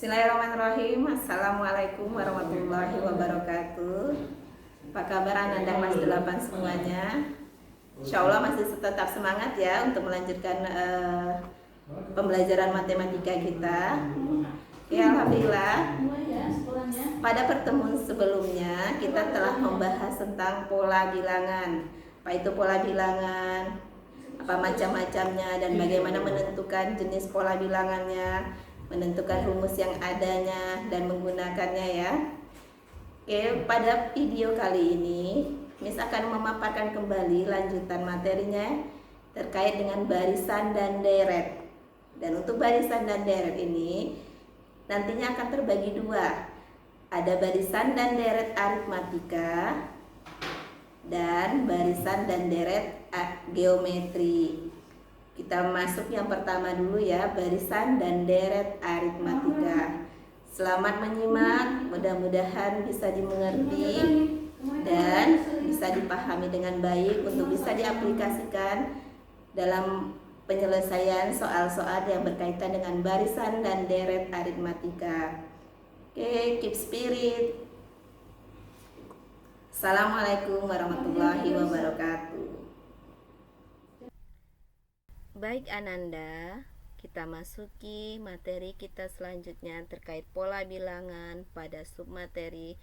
Bismillahirrahmanirrahim. Assalamualaikum warahmatullahi wabarakatuh. Apa kabar anak kelas 8 semuanya? Insya Allah masih tetap semangat ya untuk melanjutkan pembelajaran matematika kita. Ya, alhamdulillah. Pada pertemuan sebelumnya kita telah membahas tentang pola bilangan. Apa itu pola bilangan? Apa macam-macamnya dan bagaimana menentukan jenis pola bilangannya, menentukan rumus yang adanya dan menggunakannya ya. Oke, pada video kali ini Miss akan memaparkan kembali lanjutan materinya terkait dengan barisan dan deret. Dan untuk barisan dan deret ini nantinya akan terbagi dua. Ada barisan dan deret aritmatika dan barisan dan deret geometri. Kita masuk yang pertama dulu ya, barisan dan deret aritmatika. Selamat menyimak, mudah-mudahan bisa dimengerti dan bisa dipahami dengan baik untuk bisa diaplikasikan dalam penyelesaian soal-soal yang berkaitan dengan barisan dan deret aritmatika. Oke, keep spirit. Assalamualaikum warahmatullahi wabarakatuh. Baik Ananda, kita masuki materi kita selanjutnya terkait pola bilangan pada submateri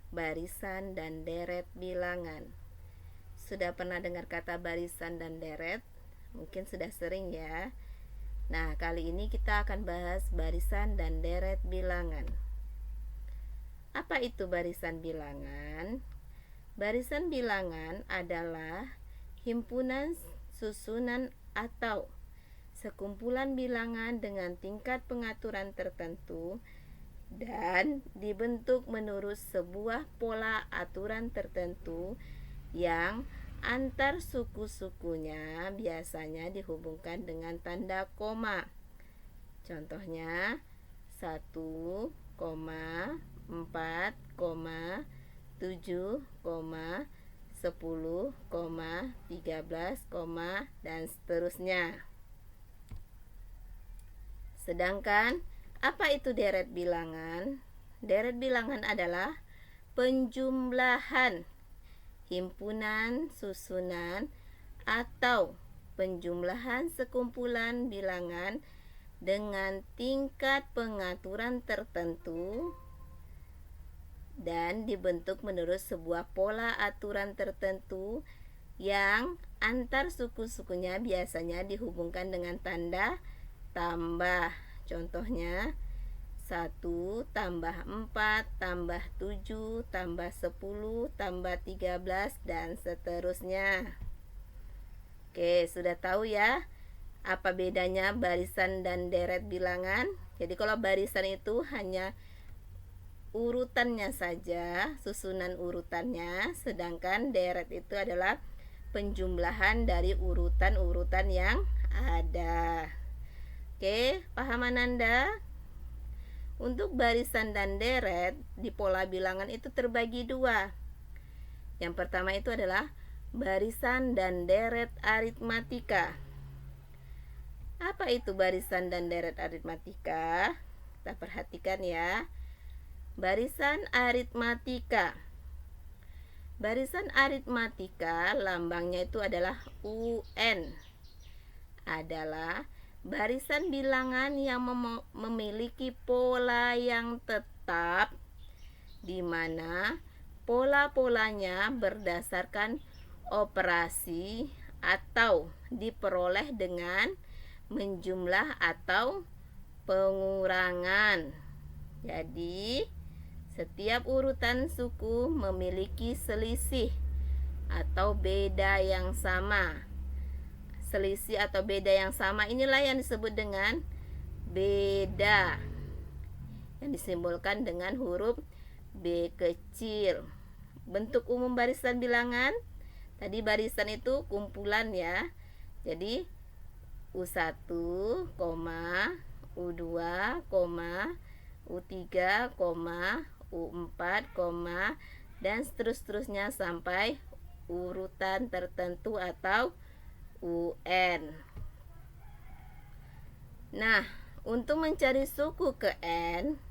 barisan dan deret bilangan. Sudah pernah dengar kata barisan dan deret? Mungkin sudah sering ya. Nah, kali ini kita akan bahas barisan dan deret bilangan. Apa itu barisan bilangan? Barisan bilangan adalah himpunan susunan atau sekumpulan bilangan dengan tingkat pengaturan tertentu dan dibentuk menurut sebuah pola aturan tertentu yang antar suku-sukunya biasanya dihubungkan dengan tanda koma. Contohnya 1, 4, 7, 10, 13, dan seterusnya. Sedangkan apa itu deret bilangan? Deret bilangan adalah penjumlahan himpunan, susunan, atau penjumlahan sekumpulan bilangan dengan tingkat pengaturan tertentu dan dibentuk menurut sebuah pola aturan tertentu yang antar suku-sukunya biasanya dihubungkan dengan tanda tambah. Contohnya 1 tambah 4 tambah 7 tambah 10 tambah 13 dan seterusnya. Oke, sudah tahu ya apa bedanya barisan dan deret bilangan? Jadi kalau barisan itu hanya urutannya saja, susunan urutannya, sedangkan deret itu adalah penjumlahan dari urutan-urutan yang ada. Oke, paham Ananda? Untuk barisan dan deret di pola bilangan itu terbagi dua. Yang pertama itu adalah barisan dan deret aritmatika. Apa itu barisan dan deret aritmatika? Kita perhatikan ya. Barisan aritmatika. Barisan aritmatika lambangnya itu adalah UN. Adalah barisan bilangan yang memiliki pola yang tetap, di mana pola-polanya berdasarkan operasi atau diperoleh dengan menjumlah atau pengurangan. Jadi setiap urutan suku memiliki selisih atau beda yang sama. Selisih atau beda yang sama inilah yang disebut dengan beda, yang disimbolkan dengan huruf B kecil. Bentuk umum barisan bilangan, tadi barisan itu kumpulan ya. Jadi U1, U2, U3, U4, dan seterusnya sampai urutan tertentu atau UN. Nah, untuk mencari suku ke N,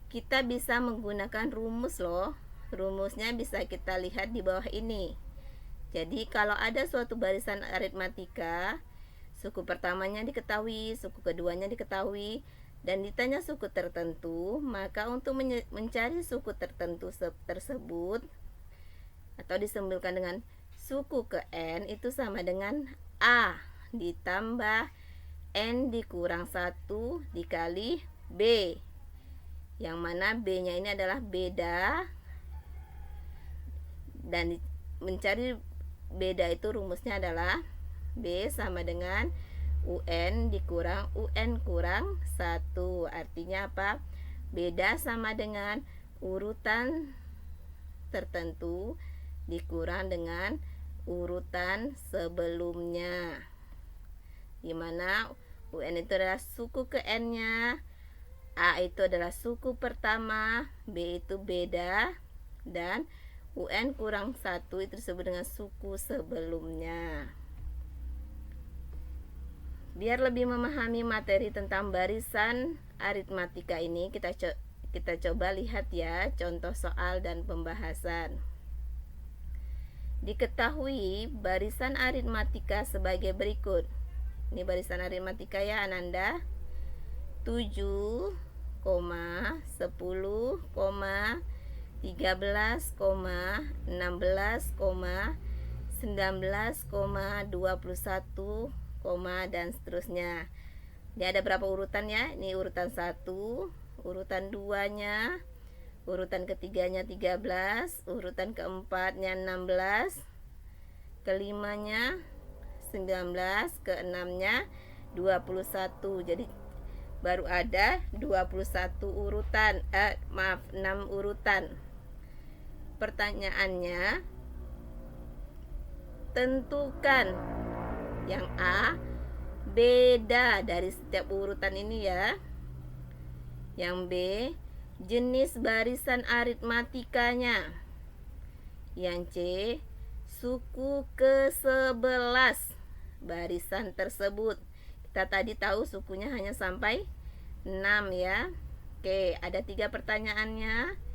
kita bisa menggunakan rumus loh. Rumusnya bisa kita lihat di bawah ini. Jadi kalau ada suatu barisan aritmatika, suku pertamanya diketahui, suku keduanya diketahui, dan ditanya suku tertentu, maka untuk mencari suku tertentu tersebut atau disimbolkan dengan suku ke N itu sama dengan A ditambah N dikurang 1 dikali B, yang mana B nya ini adalah beda, dan mencari beda itu rumusnya adalah B sama dengan UN dikurang UN kurang 1. Artinya apa? Beda sama dengan urutan tertentu dikurang dengan urutan sebelumnya, dimana UN itu adalah suku ke N nya, A itu adalah suku pertama, B itu beda, dan UN kurang 1 itu disebut dengan suku sebelumnya. Biar lebih memahami materi tentang barisan aritmatika ini, kita coba lihat ya contoh soal dan pembahasan. Diketahui barisan aritmatika sebagai berikut. Ini barisan aritmatika ya Ananda. 7, 10, 13, 16, 19, 21, dan seterusnya. Ini ada berapa urutan ya? Ini urutan 1, urutan 2-nya, urutan ketiganya 13, urutan keempatnya 16, kelimanya 19, keenamnya 21. Jadi baru ada 21 urutan, 6 urutan. Pertanyaannya, tentukan yang A beda dari setiap urutan ini ya. Yang B, jenis barisan aritmatikanya. Yang C, suku ke-11 barisan tersebut. Kita tadi tahu sukunya hanya sampai 6 ya. Oke, ada 3 pertanyaannya.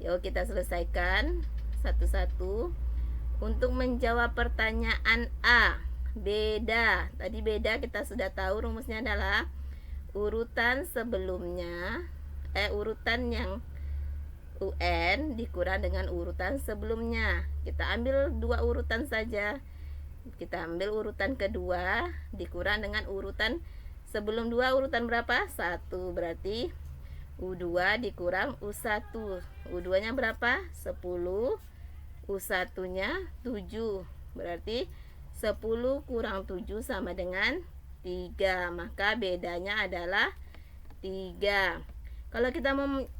Yuk kita selesaikan satu-satu. Untuk menjawab pertanyaan A, beda. Tadi beda kita sudah tahu rumusnya adalah urutan sebelumnya, urutan yang UN dikurang dengan urutan sebelumnya. Kita ambil 2 urutan saja. Kita ambil urutan kedua dikurang dengan urutan sebelum 2, urutan berapa? 1. Berarti U2 dikurang U1. U2 nya berapa? 10. U1 nya 7. Berarti 10 kurang 7 sama dengan 3. Maka bedanya adalah 3. Kalau kita mau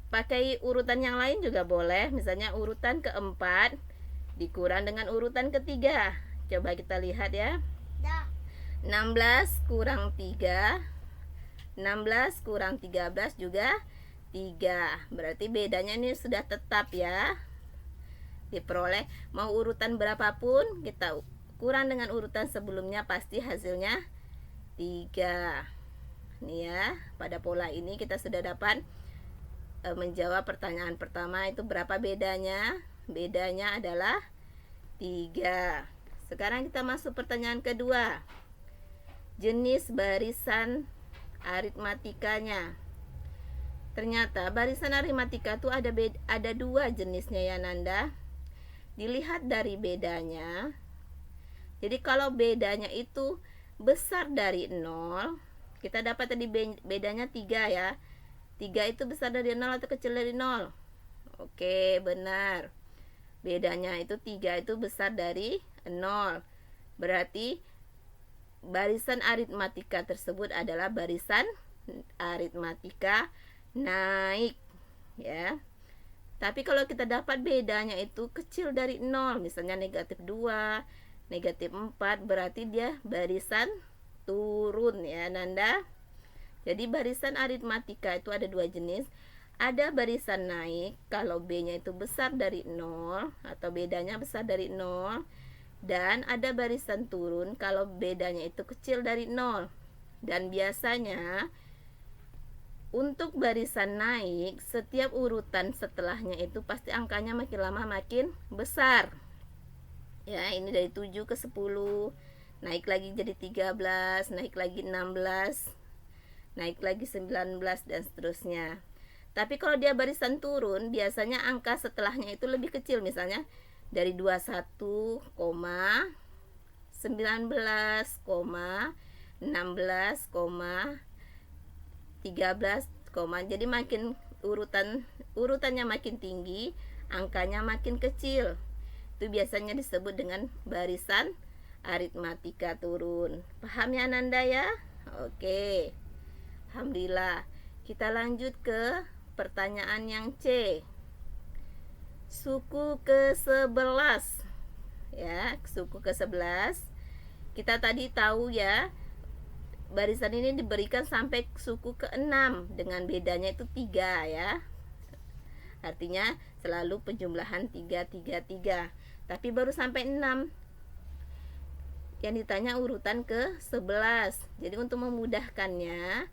pakai urutan yang lain juga boleh. Misalnya urutan keempat dikurang dengan urutan ketiga. Coba kita lihat ya. 16 kurang 3, 16 kurang 13 juga 3. Berarti bedanya ini sudah tetap ya, diperoleh. Mau urutan berapapun kita kurang dengan urutan sebelumnya, pasti hasilnya 3. Nih ya, pada pola ini kita sudah dapat menjawab pertanyaan pertama, itu berapa bedanya. Bedanya adalah 3. Sekarang kita masuk pertanyaan kedua. Jenis barisan aritmatikanya. Ternyata barisan aritmatika itu ada 2 jenisnya ya Nanda. Dilihat dari bedanya. Jadi kalau bedanya itu besar dari 0, kita dapat tadi bedanya 3 ya. 3 itu besar dari 0 atau kecil dari 0? Oke, benar. Bedanya itu 3 itu besar dari 0. Berarti barisan aritmatika tersebut adalah barisan aritmatika naik ya. Tapi kalau kita dapat bedanya itu kecil dari 0, misalnya negatif 2, negatif 4, berarti dia barisan turun ya Nanda. Jadi barisan aritmatika itu ada 2 jenis. Ada barisan naik kalau B-nya itu besar dari 0 atau bedanya besar dari 0, dan ada barisan turun kalau bedanya itu kecil dari 0. Dan biasanya Untuk barisan naik, setiap urutan setelahnya itu pasti angkanya makin lama makin besar. Ya, ini dari 7 ke 10, naik lagi jadi 13, naik lagi 16, naik lagi 19 dan seterusnya. Tapi kalau dia barisan turun, biasanya angka setelahnya itu lebih kecil, misalnya dari 21, 19, 16, 13, jadi makin urutannya makin tinggi, angkanya makin kecil. Itu biasanya disebut dengan barisan aritmatika turun. Paham ya Nanda ya? Oke. Alhamdulillah. Kita lanjut ke pertanyaan yang C. Suku ke-11. Ya, suku ke-11. Kita tadi tahu ya, barisan ini diberikan sampai suku ke-6 dengan bedanya itu 3 ya. Artinya selalu penjumlahan 3, 3, 3. Tapi baru sampai 6. Yang ditanya urutan ke-11. Jadi untuk memudahkannya,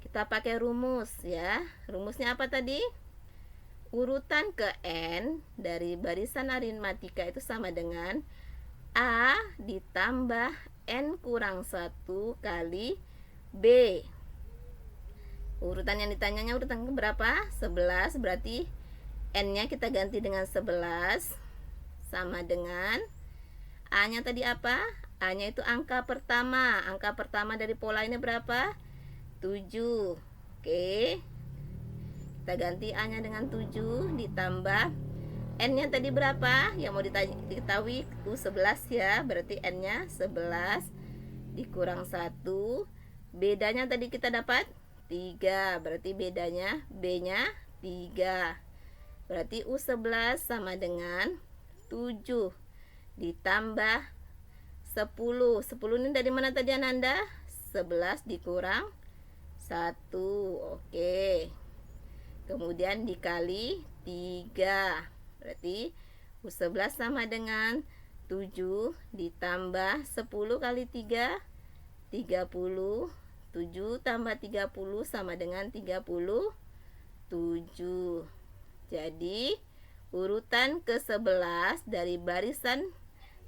kita pakai rumus ya. Rumusnya apa tadi? Urutan ke N dari barisan aritmatika itu sama dengan A ditambah N kurang 1 kali B. Urutan yang ditanyanya urutan berapa? 11, berarti N-nya kita ganti dengan 11 sama dengan A-nya tadi apa? A-nya itu angka pertama. Angka pertama dari pola ini berapa? 7. Oke. Kita ganti A-nya dengan 7 ditambah N-nya tadi berapa? Yang mau diketahui U11 ya. Berarti N-nya 11 dikurang 1. Bedanya tadi kita dapat 3. Berarti bedanya B-nya 3. Berarti U11 sama dengan 7 ditambah 10. 10 ini dari mana tadi Ananda? 11 dikurang 1. Oke. Kemudian dikali 3. Berarti U11 sama dengan 7 ditambah 10 kali 3, 30. 7 tambah 30 sama dengan 37. Jadi urutan ke-11 dari barisan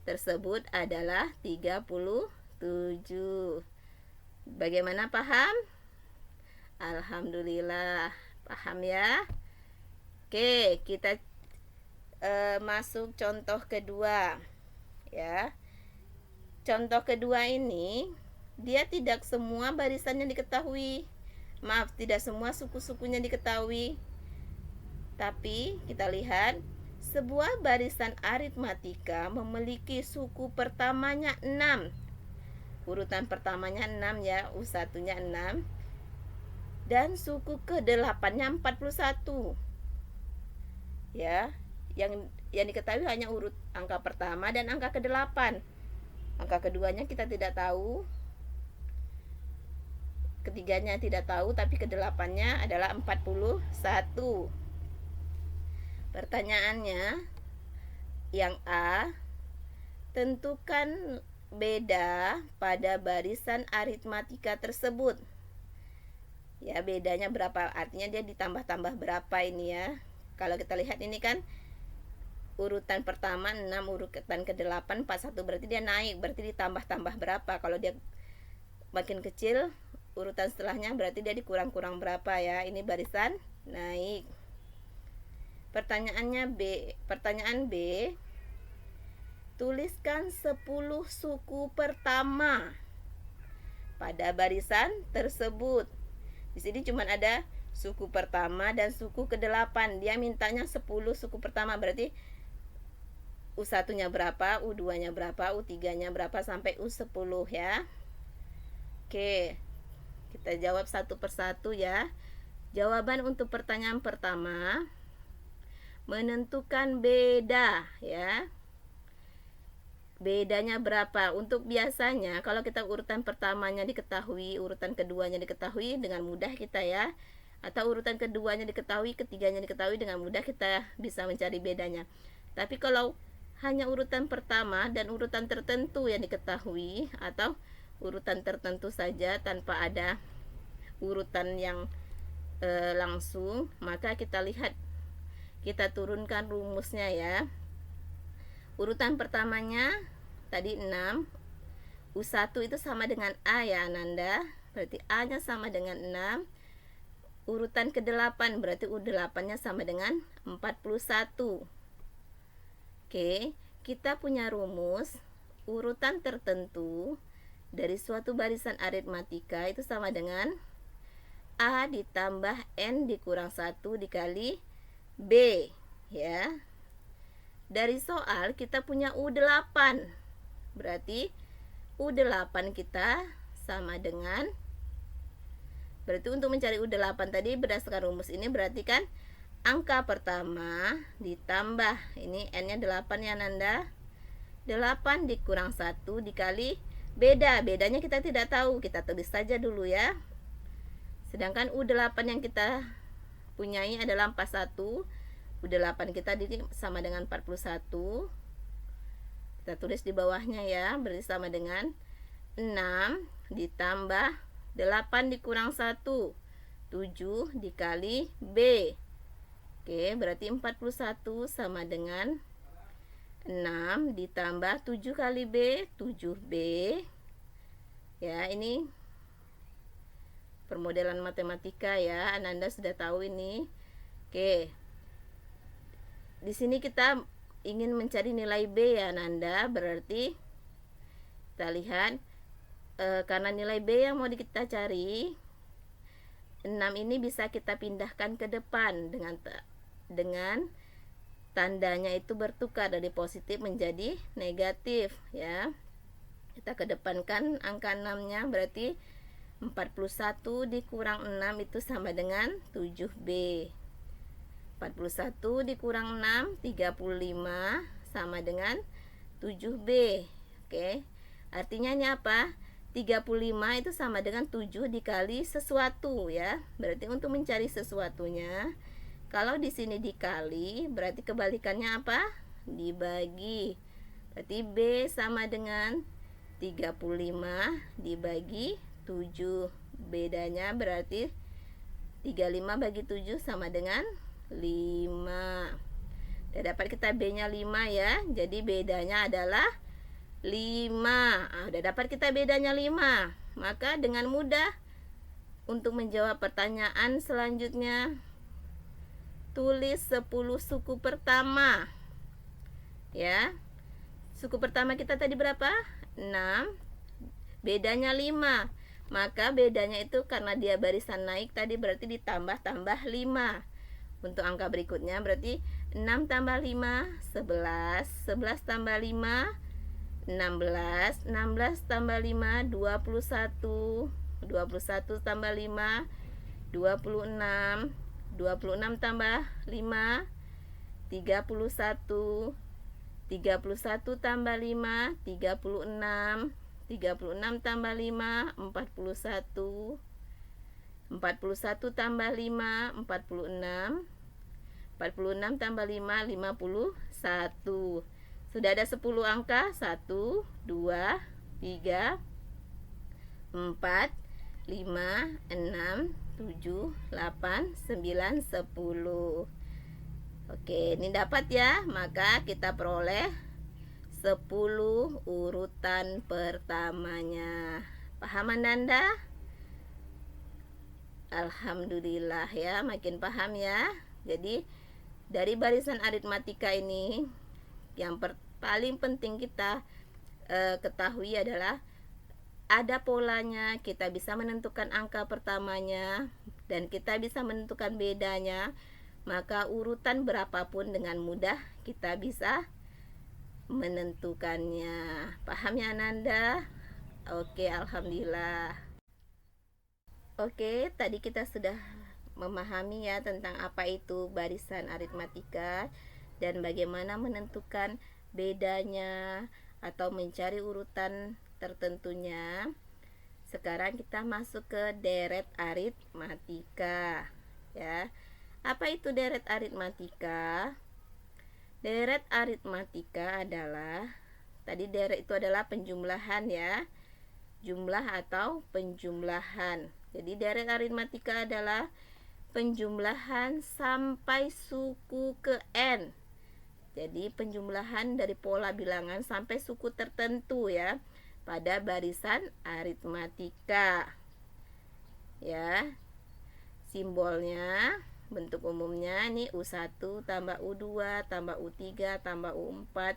tersebut adalah 37. Bagaimana, paham? Alhamdulillah, paham ya. Oke, kita masuk contoh kedua ya. Contoh kedua ini dia tidak semua barisannya diketahui. Maaf, tidak semua suku-sukunya diketahui. Tapi kita lihat sebuah barisan aritmatika memiliki suku pertamanya 6. Urutan pertamanya 6 ya, U1-nya 6. Dan suku ke-8-nya 41. Ya, yang diketahui hanya urut angka pertama dan angka ke-8. Angka keduanya kita tidak tahu. Ketiganya tidak tahu, tapi ke-8-nya adalah 41. Pertanyaannya yang A, tentukan beda pada barisan aritmatika tersebut. Ya, bedanya berapa? Artinya dia ditambah-tambah berapa ini ya. Kalau kita lihat ini kan urutan pertama 6, urutan ke-8 41, berarti dia naik, berarti ditambah-tambah berapa. Kalau dia makin kecil, urutan setelahnya berarti dia dikurang-kurang berapa ya. Ini barisan naik. Pertanyaan B, tuliskan 10 suku pertama pada barisan tersebut. Di sini cuma ada suku pertama dan suku ke-8. Dia mintanya 10 suku pertama, berarti U1-nya berapa, U2-nya berapa, U3-nya berapa sampai U10 ya. Oke, kita jawab satu persatu ya. Jawaban untuk pertanyaan pertama, menentukan beda ya. Bedanya berapa? Untuk biasanya kalau kita urutan pertamanya diketahui, urutan keduanya diketahui, dengan mudah kita ya. Atau urutan keduanya diketahui, ketiganya diketahui, dengan mudah kita bisa mencari bedanya. Tapi kalau hanya urutan pertama dan urutan tertentu yang diketahui, atau urutan tertentu saja tanpa ada urutan yang langsung, maka kita lihat, kita turunkan rumusnya ya. Urutan pertamanya tadi 6, U1 itu sama dengan A ya Ananda, berarti A nya sama dengan 6. Urutan ke-8 berarti U8 nya sama dengan 41. Oke, kita punya rumus urutan tertentu dari suatu barisan aritmatika itu sama dengan A ditambah N dikurang 1 dikali B ya. Dari soal kita punya U8, berarti U8 kita sama dengan, berarti untuk mencari U8 tadi berdasarkan rumus ini berarti kan angka pertama ditambah, ini N-nya 8 ya Nanda, 8 dikurang 1 dikali bedanya kita tidak tahu, kita tulis saja dulu ya. Sedangkan U8 yang kita punyai adalah 41, U8 kita sama dengan 41, kita tulis di bawahnya ya, berarti sama dengan 6 ditambah 8 dikurang 1, 7 dikali B. Oke, berarti 41 sama dengan 6 ditambah 7 kali B, 7B. Ya, ini permodelan matematika ya, Ananda sudah tahu ini. Oke. Di sini kita ingin mencari nilai B ya Ananda, berarti kita lihat karena nilai B yang mau kita cari, 6 ini bisa kita pindahkan ke depan dengan tandanya itu bertukar dari positif menjadi negatif ya. Kita kedepankan angka 6 nya, berarti 41 dikurang 6 itu sama dengan 7B. 41 dikurang 6, 35 sama dengan 7B. Oke, artinya ini apa? 35 itu sama dengan 7 dikali sesuatu ya. Berarti untuk mencari sesuatunya, kalau di sini dikali, berarti kebalikannya apa? Dibagi. Berarti B sama dengan 35 dibagi 7. Bedanya berarti 35 bagi 7 sama dengan 5. Sudah dapat kita B-nya 5 ya. Jadi bedanya adalah 5. Udah dapat kita bedanya 5. Maka dengan mudah untuk menjawab pertanyaan selanjutnya, tulis 10 suku pertama. Ya. Suku pertama kita tadi berapa? 6. Bedanya 5. Maka bedanya itu karena dia barisan naik tadi berarti ditambah-tambah 5. Untuk angka berikutnya berarti 6 tambah 5 11, 11 tambah 5 16, 16 tambah 5 21, 21 tambah 5 26, 26 tambah 5 31, 31 tambah 5 36, 36 tambah 5 41, 41 tambah 5 46, 46 tambah 5 51. Sudah ada 10 angka, 1, 2, 3, 4, 5, 6, 7, 8, 9, 10. Oke, ini dapat ya. Maka kita peroleh 10 urutan pertamanya. Paham Ananda? Alhamdulillah ya, makin paham ya. Jadi dari barisan aritmatika ini yang paling penting kita ketahui adalah ada polanya, kita bisa menentukan angka pertamanya dan kita bisa menentukan bedanya. Maka urutan berapapun dengan mudah kita bisa menentukannya. Paham ya Ananda? Oke, alhamdulillah. Oke, tadi kita sudah memahami ya tentang apa itu barisan aritmatika dan bagaimana menentukan bedanya atau mencari urutan tertentunya. Sekarang kita masuk ke deret aritmatika ya. Apa itu deret aritmatika? Deret aritmatika adalah, tadi deret itu adalah penjumlahan ya, jumlah atau penjumlahan. Jadi deret aritmatika adalah penjumlahan sampai suku ke N. Jadi penjumlahan dari pola bilangan sampai suku tertentu ya pada barisan aritmatika. Ya. Simbolnya, bentuk umumnya ini U1 tambah U2 tambah U3 tambah U4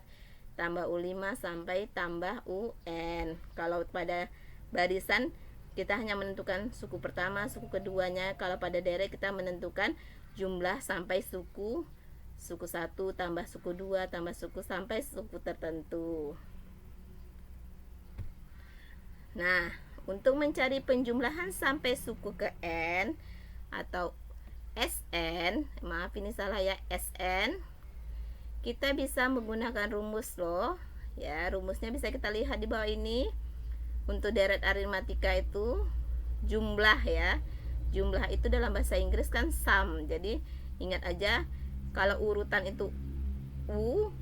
tambah U5 sampai tambah UN. Kalau pada barisan kita hanya menentukan suku pertama, suku keduanya. Kalau pada deret kita menentukan jumlah sampai suku 1 tambah suku 2 tambah suku sampai suku tertentu. Nah, untuk mencari penjumlahan sampai suku ke N atau SN, maaf ini salah ya, SN, kita bisa menggunakan rumus loh. Ya, rumusnya bisa kita lihat di bawah ini. Untuk deret aritmatika itu jumlah ya. Jumlah itu dalam bahasa Inggris kan sum. Jadi ingat aja kalau urutan itu U,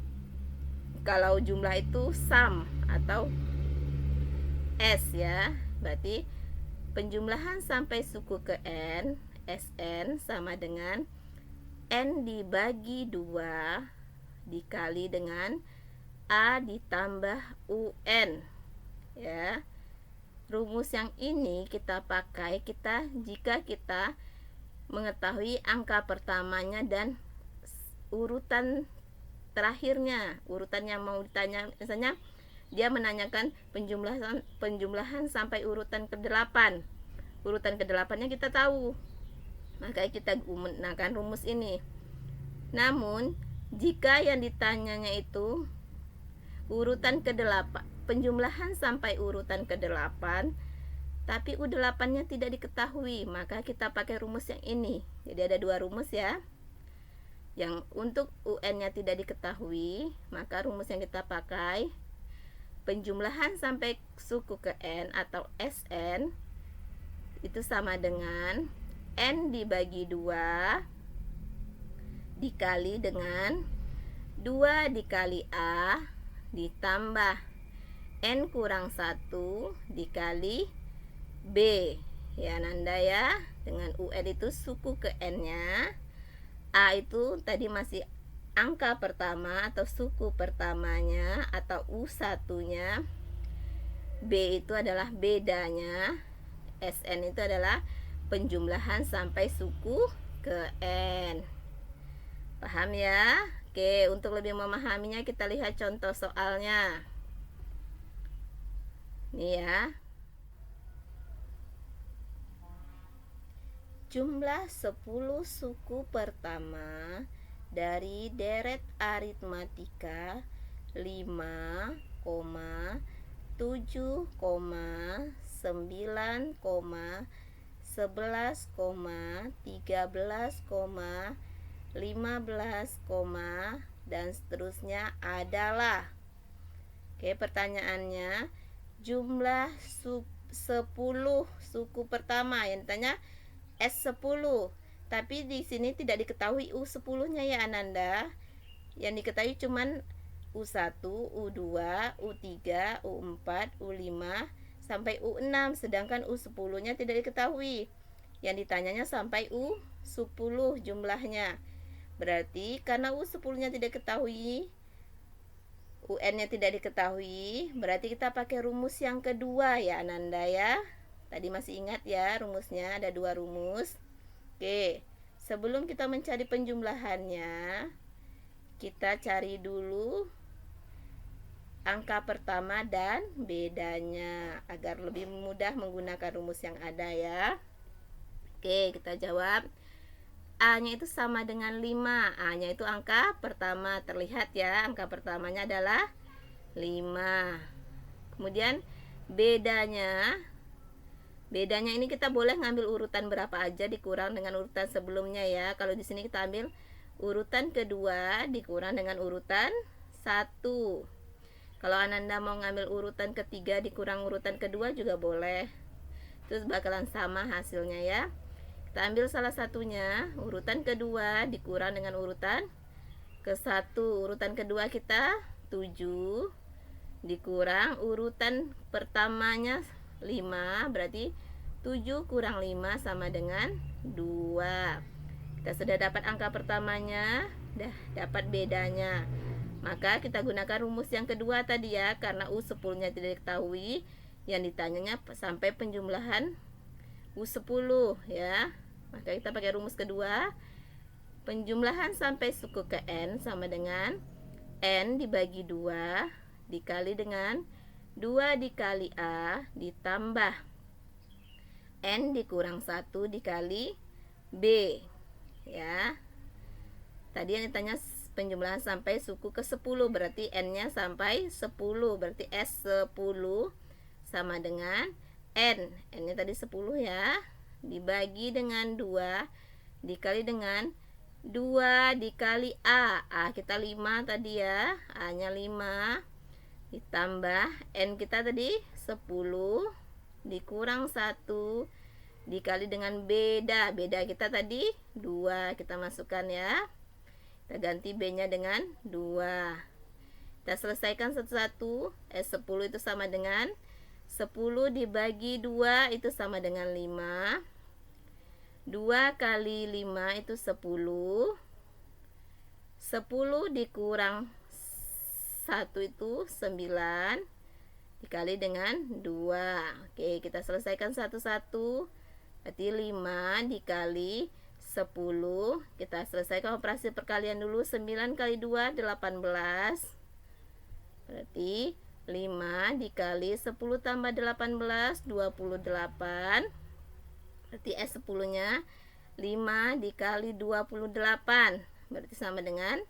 kalau jumlah itu sum atau S ya. Berarti penjumlahan sampai suku ke N, SN sama dengan N dibagi 2 dikali dengan A ditambah UN ya. Rumus yang ini kita pakai jika kita mengetahui angka pertamanya dan urutan terakhirnya, urutan yang mau ditanya. Misalnya dia menanyakan penjumlahan sampai urutan ke-8. Urutan ke-8-nya kita tahu, maka kita gunakan rumus ini. Namun jika yang ditanyanya itu urutan ke-8, penjumlahan sampai urutan ke-8 tapi U8-nya tidak diketahui, maka kita pakai rumus yang ini. Jadi ada dua rumus ya. Yang untuk UN-nya tidak diketahui, maka rumus yang kita pakai penjumlahan sampai suku ke N atau SN itu sama dengan N dibagi 2 dikali dengan 2 dikali A ditambah N kurang 1 dikali B ya Nanda ya. Dengan UN itu suku ke N nya, A itu tadi masih angka pertama atau suku pertamanya atau U1 nya, B itu adalah bedanya, SN itu adalah penjumlahan sampai suku ke N. Paham ya? Oke, untuk lebih memahaminya kita lihat contoh soalnya. Nih ya. Jumlah 10 suku pertama dari deret aritmatika 5, 7, 9, 11, 13, 15, dan seterusnya adalah. Oke, pertanyaannya jumlah 10 suku pertama yang ditanya S10, tapi di sini tidak diketahui U10-nya ya Ananda. Yang diketahui cuman U1, U2, U3, U4, U5 sampai U6, sedangkan U10-nya tidak diketahui. Yang ditanyanya sampai U10 jumlahnya. Berarti karena U10-nya tidak diketahui, UN-nya tidak diketahui, berarti kita pakai rumus yang kedua ya Ananda ya. Tadi masih ingat ya rumusnya, ada dua rumus. Oke, sebelum kita mencari penjumlahannya, kita cari dulu angka pertama dan bedanya agar lebih mudah menggunakan rumus yang ada ya. Oke, kita jawab. A-nya itu sama dengan 5. A-nya itu angka pertama, terlihat ya, angka pertamanya adalah 5. Kemudian bedanya ini kita boleh ngambil urutan berapa aja dikurang dengan urutan sebelumnya ya. Kalau di sini kita ambil urutan kedua dikurang dengan urutan 1. Kalau Ananda mau ngambil urutan ketiga dikurang urutan kedua juga boleh. Terus bakalan sama hasilnya ya. Kita ambil salah satunya, urutan kedua dikurang dengan urutan ke-1. Urutan kedua kita 7 dikurang urutan pertamanya 5, berarti 7 kurang 5 sama dengan 2. Kita sudah dapat angka pertamanya, dah dapat bedanya. Maka kita gunakan rumus yang kedua tadi ya, karena U10-nya tidak diketahui, yang ditanyanya sampai penjumlahan U10 ya. Maka kita pakai rumus kedua. Penjumlahan sampai suku ke N sama dengan N dibagi 2 dikali dengan 2 dikali A ditambah N dikurang 1 dikali B ya. Tadi yang ditanya penjumlahan sampai suku ke 10, berarti N-nya sampai 10, berarti S10 sama dengan N-nya tadi 10 ya, dibagi dengan 2 dikali dengan 2 dikali A kita 5 tadi ya, A-nya 5 ditambah N kita tadi 10 dikurang 1 dikali dengan beda kita tadi 2, kita masukkan ya, kita ganti B-nya dengan 2. Kita selesaikan satu-satu. S10 itu sama dengan 10 dibagi 2 itu sama dengan 5. 2 kali 5 itu 10. 10 dikurang 1 itu 9 dikali dengan 2. Oke, kita selesaikan satu-satu. Berarti 5 dikali 10. Kita selesaikan operasi perkalian dulu. 9 kali 2 18. Berarti 5 dikali 10 tambah 18 28. Berarti S10-nya 5 dikali 28. Berarti sama dengan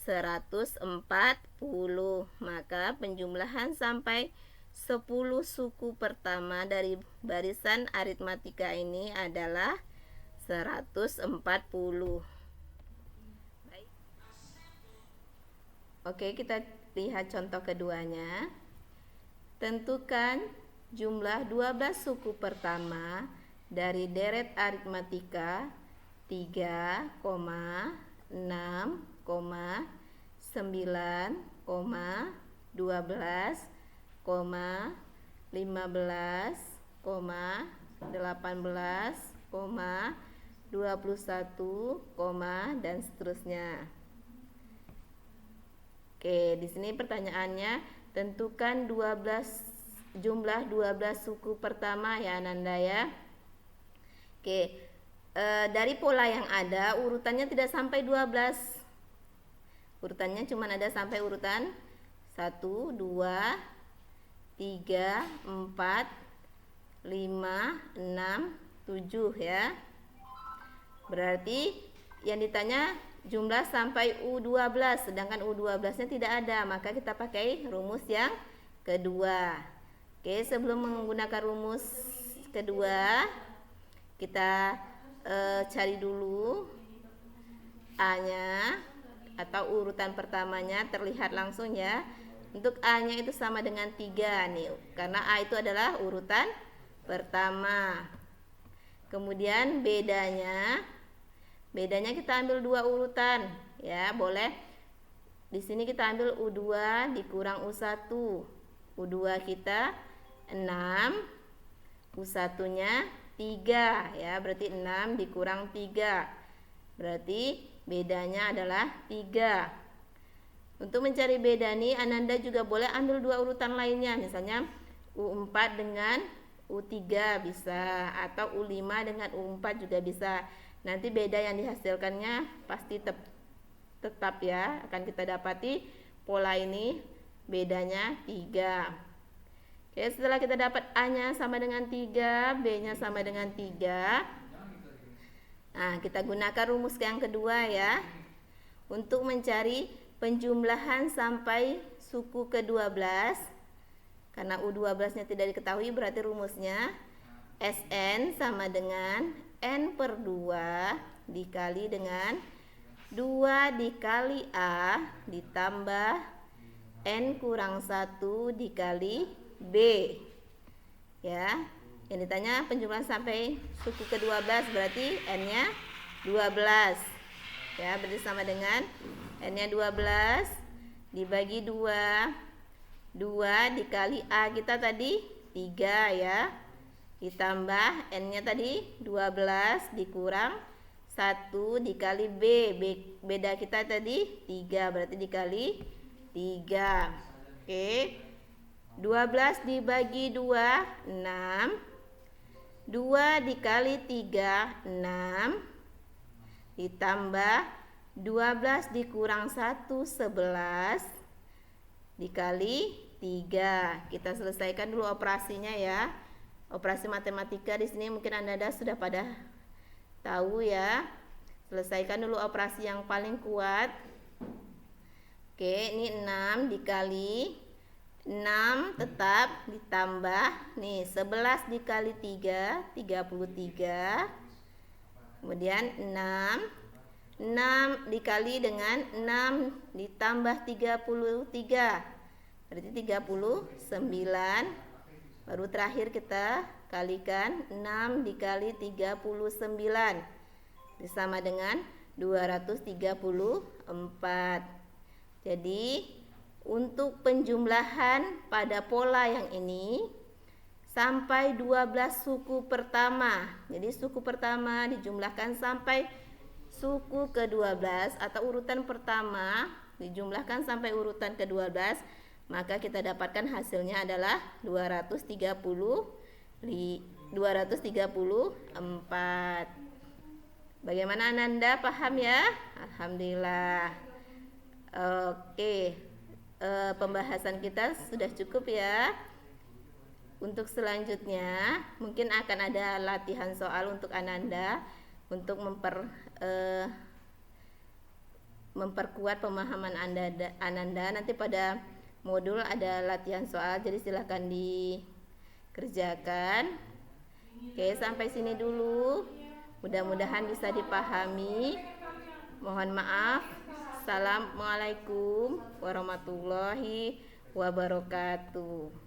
140. Maka penjumlahan sampai 10 suku pertama dari barisan aritmatika ini adalah 140. Baik. Oke, kita lihat contoh keduanya. Tentukan jumlah 12 suku pertama dari deret aritmatika 3, 6, 9, 12, 15, 18, 21, dan seterusnya. Oke, di sini pertanyaannya, tentukan jumlah 12 suku pertama ya Ananda ya. Oke, dari pola yang ada urutannya tidak sampai 12. Urutannya cuma ada sampai urutan 1, 2, 3, 4, 5, 6, 7 ya. Berarti yang ditanya jumlah sampai U12, sedangkan U12 nya tidak ada, maka kita pakai rumus yang kedua. Oke, sebelum menggunakan rumus kedua, kita cari dulu A-nya atau urutan pertamanya, terlihat langsung ya. Untuk A-nya itu sama dengan 3 nih, karena A itu adalah urutan pertama. Kemudian bedanya kita ambil 2 urutan ya, boleh. Di sini kita ambil U2 dikurang U1. U2 kita 6, U1-nya 3 ya, berarti 6 dikurang 3. Berarti bedanya adalah 3. Untuk mencari beda nih, Ananda juga boleh ambil 2 urutan lainnya, misalnya U4 dengan U3 bisa, atau U5 dengan U4 juga bisa. Nanti beda yang dihasilkannya pasti tetap ya, akan kita dapati pola ini bedanya 3. Oke, setelah kita dapat A-nya sama dengan 3, B-nya sama dengan 3. Nah, kita gunakan rumus yang kedua ya, untuk mencari penjumlahan sampai suku ke-12. Karena U12 nya tidak diketahui, berarti rumusnya Sn sama dengan N per 2 dikali dengan 2 dikali A ditambah N kurang 1 dikali B ya. Yang ditanya penjumlahan sampai suku ke-12, berarti N-nya 12 ya, berarti sama dengan N-nya 12 dibagi 2 dikali A kita tadi 3 ya, ditambah N-nya tadi 12 dikurang 1 dikali B. Beda kita tadi 3, berarti dikali 3. Oke. 12 dibagi 2 6. 2 dikali 3 6. Ditambah 12 dikurang 1 11 dikali 3. Kita selesaikan dulu operasinya ya. Operasi matematika di sini mungkin Anda sudah pada tahu ya. Selesaikan dulu operasi yang paling kuat. Oke, ini 6 dikali 6 tetap ditambah nih 11 dikali 3 33. Kemudian 6 dikali dengan 6 ditambah 33 berarti 39. Baru terakhir kita kalikan 6 dikali 39 bersama dengan 234. Jadi untuk penjumlahan pada pola yang ini sampai 12 suku pertama. Jadi suku pertama dijumlahkan sampai suku ke-12 atau urutan pertama dijumlahkan sampai urutan ke-12, maka kita dapatkan hasilnya adalah 234. Bagaimana Ananda, paham ya? Alhamdulillah. Oke, pembahasan kita sudah cukup ya. Untuk selanjutnya mungkin akan ada latihan soal untuk Ananda untuk memperkuat pemahaman Ananda. Nanti pada modul ada latihan soal, jadi silahkan dikerjakan. Oke, sampai sini dulu. Mudah-mudahan bisa dipahami. Mohon maaf. Assalamualaikum warahmatullahi wabarakatuh.